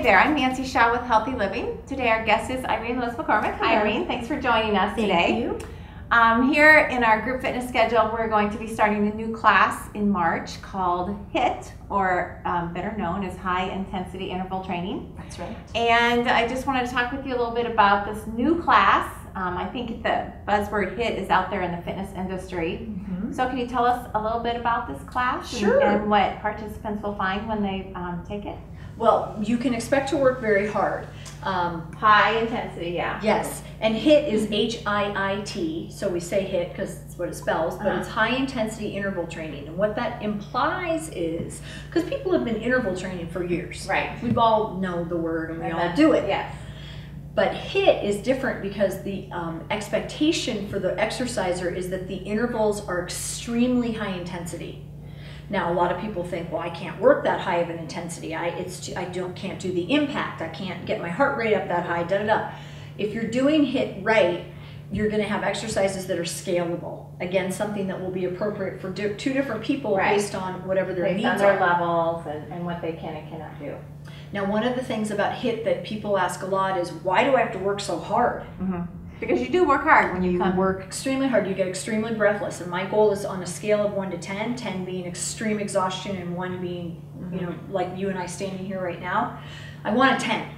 there, I'm Nancy Shaw with Healthy Living. Today our guest is Irene Lewis McCormick. Hi Irene, thanks for joining us today. Thank you. Here in our group fitness schedule, we're going to be starting a new class in March called HIIT, or better known as High Intensity Interval Training. That's right. And I just wanted to talk with you a little bit about this new class. I think the buzzword HIIT is out there in the fitness industry. Mm-hmm. So can you tell us a little bit about this class? Sure. And what participants will find when they take it? Well, you can expect to work very hard. High intensity, yeah. Yes, and HIIT is H-I-I-T, so we say HIIT because it's what it spells, but it's high intensity interval training. And what that implies is, because people have been interval training for years. Right. We've all known the word and we all do it. Yes. But HIIT is different because the expectation for the exerciser is that the intervals are extremely high intensity. Now, a lot of people think, well, I can't work that high of an intensity. I can't do the impact. I can't get my heart rate up that high, da-da-da. If you're doing HIIT right, you're going to have exercises that are scalable. Again, something that will be appropriate for two different people based on whatever their needs are. Based on their levels and what they can and cannot do. Now, one of the things about HIIT that people ask a lot is, why do I have to work so hard? Mm-hmm. Because you do work hard when you come. Work extremely hard. You get extremely breathless. And my goal is on a scale of 1 to 10, 10 being extreme exhaustion and 1 being, you know, like you and I standing here right now. I want a 10.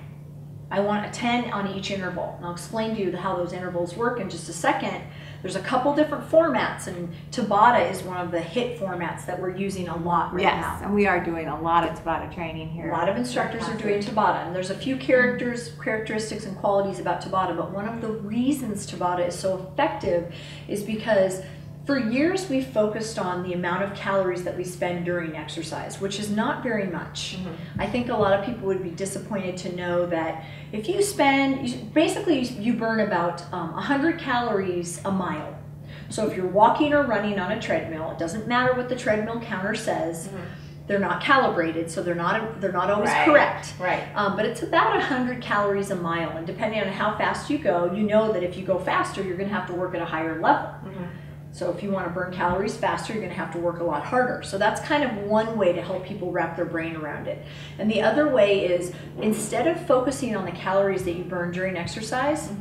I want a 10 on each interval. And I'll explain to you how those intervals work in just a second. There's a couple different formats, and Tabata is one of the HIIT formats that we're using a lot right now. Yes, and we are doing a lot of Tabata training here. A lot of instructors are doing Tabata, and there's a few characteristics and qualities about Tabata, but one of the reasons Tabata is so effective is because for years we've focused on the amount of calories that we spend during exercise, which is not very much. I think a lot of people would be disappointed to know that if you spend, basically you burn about 100 calories a mile. So if you're walking or running on a treadmill, it doesn't matter what the treadmill counter says. They're not calibrated, so they're not always correct. Right. But it's about 100 calories a mile, and depending on how fast you go, you know that if you go faster, you're going to have to work at a higher level. So if you want to burn calories faster, you're going to have to work a lot harder. So that's kind of one way to help people wrap their brain around it. And the other way is, instead of focusing on the calories that you burn during exercise,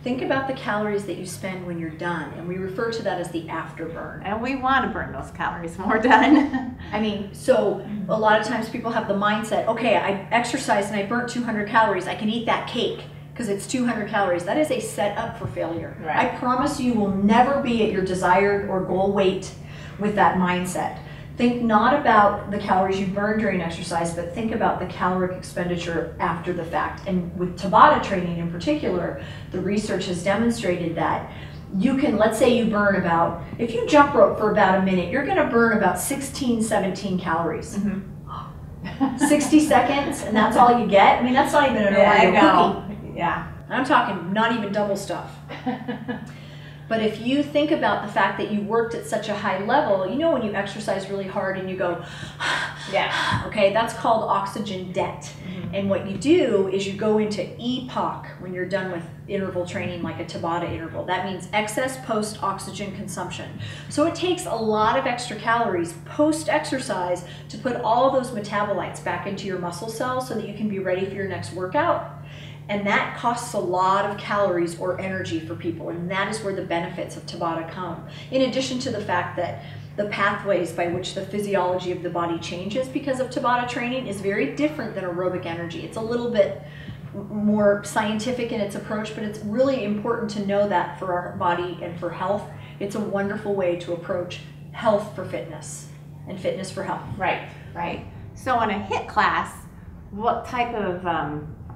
think about the calories that you spend when you're done. And we refer to that as the afterburn. And we want to burn those calories when we're done. I mean, so a lot of times people have the mindset, okay, I exercised and I burnt 200 calories, I can eat that cake because it's 200 calories. That is a setup for failure. Right. I promise you will never be at your desired or goal weight with that mindset. Think not about the calories you burn during exercise, but think about the caloric expenditure after the fact. And with Tabata training in particular, the research has demonstrated that you can, let's say you burn about, if you jump rope for about a minute, you're going to burn about 16, 17 calories. 60 seconds, and that's all you get? I mean, that's not even an Oreo cookie. Yeah. I'm talking not even double stuff. But if you think about the fact that you worked at such a high level, you know when you exercise really hard and you go, okay, that's called oxygen debt. And what you do is you go into EPOC when you're done with interval training, like a Tabata interval. That means excess post-oxygen consumption. So it takes a lot of extra calories post-exercise to put all those metabolites back into your muscle cells so that you can be ready for your next workout. And that costs a lot of calories or energy for people, and that is where the benefits of Tabata come. In addition to the fact that the pathways by which the physiology of the body changes because of Tabata training is very different than aerobic energy. It's a little bit more scientific in its approach, but it's really important to know that for our body and for health. It's a wonderful way to approach health for fitness and fitness for health. Right, right. So in a HIIT class, what type of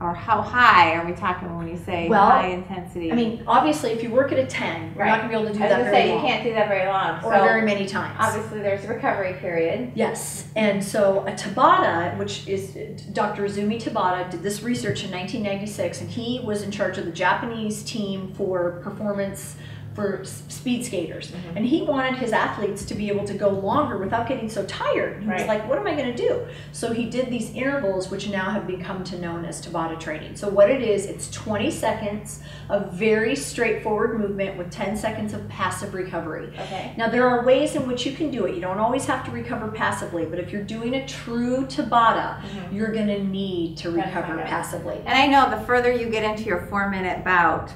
or how high are we talking when you say high intensity? I mean, obviously, if you work at a 10, you're not going to be able to do that very long. I was going to say, you can't do that very long. Or very many times. Obviously, there's a recovery period. Yes, and so a Tabata, which is Dr. Izumi Tabata, did this research in 1996, and he was in charge of the Japanese team for performance for speed skaters. And he wanted his athletes to be able to go longer without getting so tired. He was like, what am I going to do? So he did these intervals, which now have become known as Tabata training. So what it is, it's 20 seconds of very straightforward movement with 10 seconds of passive recovery. Now there are ways in which you can do it. You don't always have to recover passively, but if you're doing a true Tabata, you're going to need to recover passively. And I know the further you get into your 4-minute bout,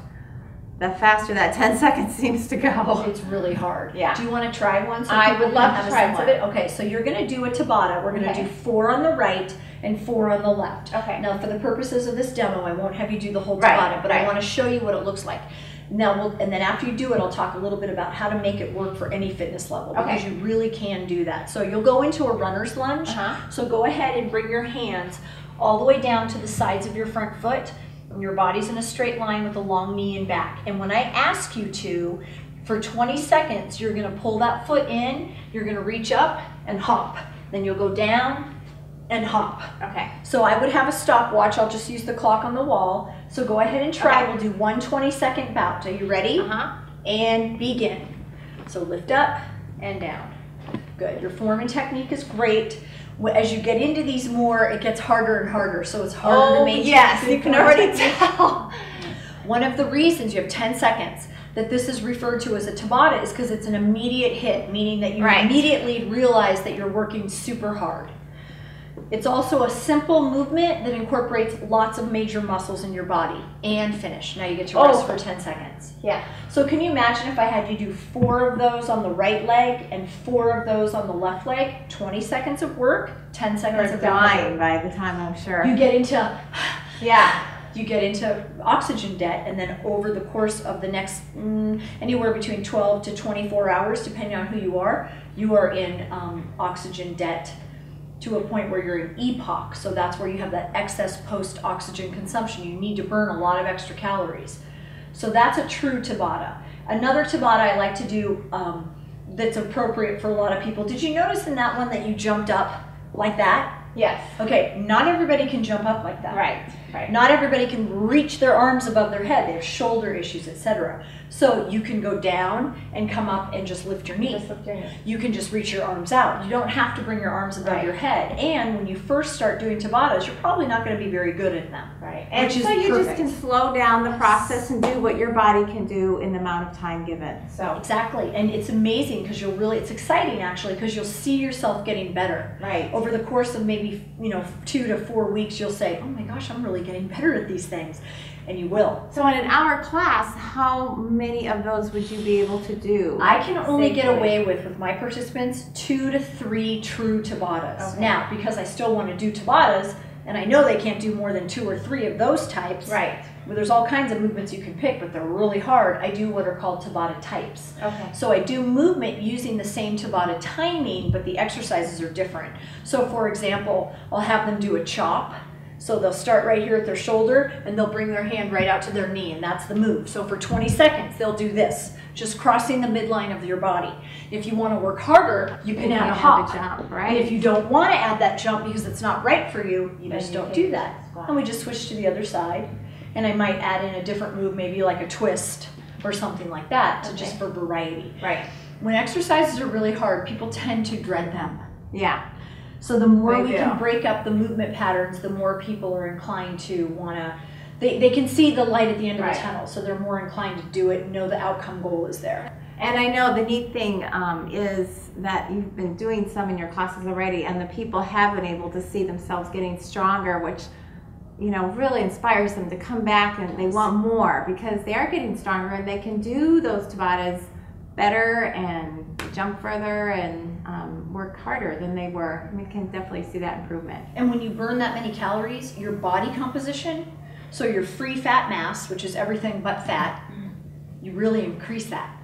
the faster that 10 seconds seems to go. It's really hard. Yeah. Do you want to try one? So I would love to try one. Okay, so you're going to do a Tabata. We're going to do 4 on the right and 4 on the left. Now, for the purposes of this demo, I won't have you do the whole Tabata, but I want to show you what it looks like. Now, and then after you do it, I'll talk a little bit about how to make it work for any fitness level, because you really can do that. So you'll go into a runner's lunge. So go ahead and bring your hands all the way down to the sides of your front foot. Your body's in a straight line with a long knee and back. And when I ask you to, for 20 seconds, you're going to pull that foot in, you're going to reach up and hop. Then you'll go down and hop. So I would have a stopwatch. I'll just use the clock on the wall. So go ahead and try. We'll do 1 20-second bout. Are you ready? And begin. So lift up and down. Good. Your form and technique is great. As you get into these more, it gets harder and harder, so it's harder to maintain. Yes, you can already tell. One of the reasons you have 10 seconds that this is referred to as a Tabata is because it's an immediate hit, meaning that you immediately realize that you're working super hard. It's also a simple movement that incorporates lots of major muscles in your body. And finish. Now you get to rest for 10 seconds. So can you imagine if I had you do 4 of those on the right leg and 4 of those on the left leg? 20 seconds of work, 10 seconds of dying by the time, I'm sure. You get into, you get into oxygen debt, and then over the course of the next anywhere between 12 to 24 hours, depending on who you are in oxygen debt to a point where you're in EPOC. So that's where you have that excess post-oxygen consumption. You need to burn a lot of extra calories. So that's a true Tabata. Another Tabata I like to do that's appropriate for a lot of people. Did you notice in that one that you jumped up like that? Yes. Okay, not everybody can jump up like that. Right. Not everybody can reach their arms above their head. They have shoulder issues, etc. So you can go down and come up and just lift your knee. You can just reach your arms out. You don't have to bring your arms above your head. And when you first start doing Tabatas, you're probably not going to be very good at them. And so you just can slow down the process and do what your body can do in the amount of time given. So exactly. And it's amazing because it's exciting actually, because you'll see yourself getting better. Over the course of maybe 2 to 4 weeks, you'll say, oh my gosh, I'm really getting better at these things. And you will. So in an hour class, how many of those would you be able to do? I can only get away with my participants 2 to 3 true Tabatas. Now, because I still want to do Tabatas, and I know they can't do more than 2 or 3 of those types. Well, there's all kinds of movements you can pick, but they're really hard. I do what are called Tabata types. So I do movement using the same Tabata timing, but the exercises are different. So for example, I'll have them do a chop. So they'll start right here at their shoulder, and they'll bring their hand right out to their knee, and that's the move. So for 20 seconds, they'll do this, just crossing the midline of your body. If you want to work harder, you can add a hop. Jump, And if you don't want to add that jump because it's not right for you, you just don't do that. And we just switch to the other side, and I might add in a different move, maybe like a twist or something like that, just for variety. When exercises are really hard, people tend to dread them. So the more we can break up the movement patterns, the more people are inclined to want to, they can see the light at the end of the tunnel, so they're more inclined to do it and know the outcome goal is there. And I know the neat thing is that you've been doing some in your classes already, and the people have been able to see themselves getting stronger, which really inspires them to come back, and they want more because they are getting stronger and they can do those Tabatas better and jump further and work harder than they were. We can definitely see that improvement. And when you burn that many calories, your body composition, so your free fat mass, which is everything but fat, you really increase that.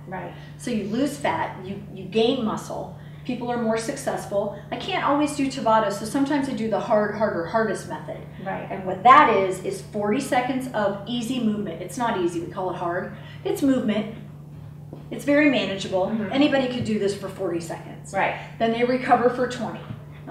So you lose fat, you gain muscle, people are more successful. I can't always do Tabata, so sometimes I do the hard, harder, hardest method. And what that is 40 seconds of easy movement. It's not easy, we call it hard. It's movement. It's very manageable. Anybody could do this for 40 seconds. Then they recover for 20.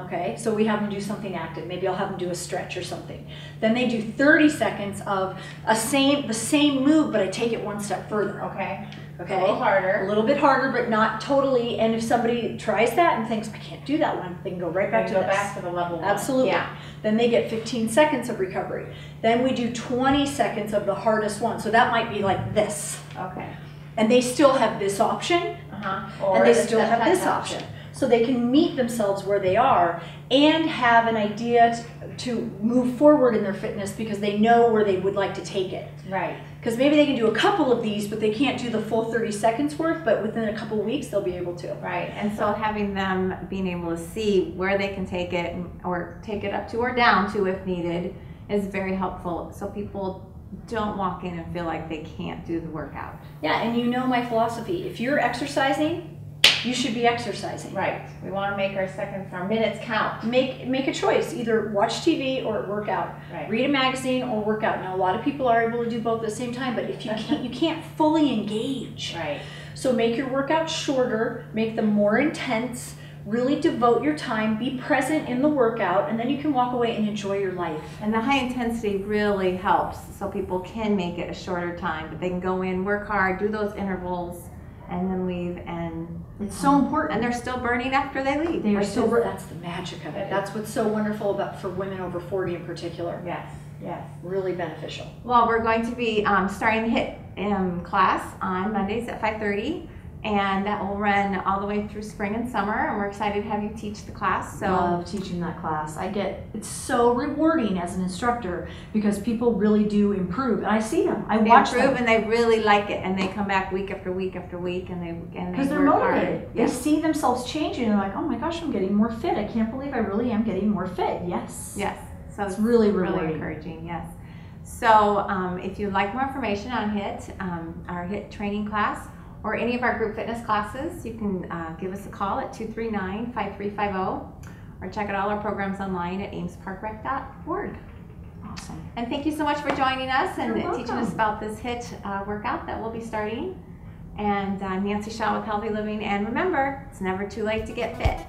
Okay, so we have them do something active. Maybe I'll have them do a stretch or something. Then they do 30 seconds of the same move, but I take it one step further. Okay. Okay. A little harder. A little bit harder, but not totally. And if somebody tries that and thinks, I can't do that one, they can go right back to this. Go back to the level one. Absolutely. Yeah. Then they get 15 seconds of recovery. Then we do 20 seconds of the hardest one. So that might be like this. Okay. And they still have this option, and they still have this option. So they can meet themselves where they are and have an idea to move forward in their fitness because they know where they would like to take it. Right. Because maybe they can do a couple of these, but they can't do the full 30 seconds worth, but within a couple of weeks they'll be able to. Right, and so having them being able to see where they can take it or take it up to or down to if needed is very helpful, so people don't walk in and feel like they can't do the workout. Yeah, and you know my philosophy. If you're exercising, you should be exercising. Right. We want to make our minutes count. Make a choice. Either watch TV or work out. Right. Read a magazine or work out. Now, a lot of people are able to do both at the same time, but if you can't fully engage. Right. So make your workouts shorter, make them more intense, really devote your time, be present in the workout, and then you can walk away and enjoy your life. And the high intensity really helps, so people can make it a shorter time, but they can go in, work hard, do those intervals, and then leave, and it's so important. And they're still burning after they leave. They are still that's the magic of it. That's what's so wonderful about for women over 40 in particular. Yes, yes. Really beneficial. Well, we're going to be starting the HIIT class on Mondays at 5:30, and that will run all the way through spring and summer, and we're excited to have you teach the class. So love teaching that class. It's so rewarding as an instructor because people really do improve, and I see them. I watch them, and they really like it, and they come back week after week after week, and they because they're motivated. Hard. They see themselves changing, and they're like, "Oh my gosh, I'm getting more fit. I can't believe I really am getting more fit." Yes. Yes. So it's really rewarding. Really encouraging. Yes. So if you'd like more information on HIIT, our HIIT training class, or any of our group fitness classes, you can give us a call at 239-5350 or check out all our programs online at amesparkrec.org. Awesome. And thank you so much for joining us and You're teaching welcome. us about this HIIT workout that we'll be starting. And I'm Nancy Shaw with Healthy Living, and remember, it's never too late to get fit.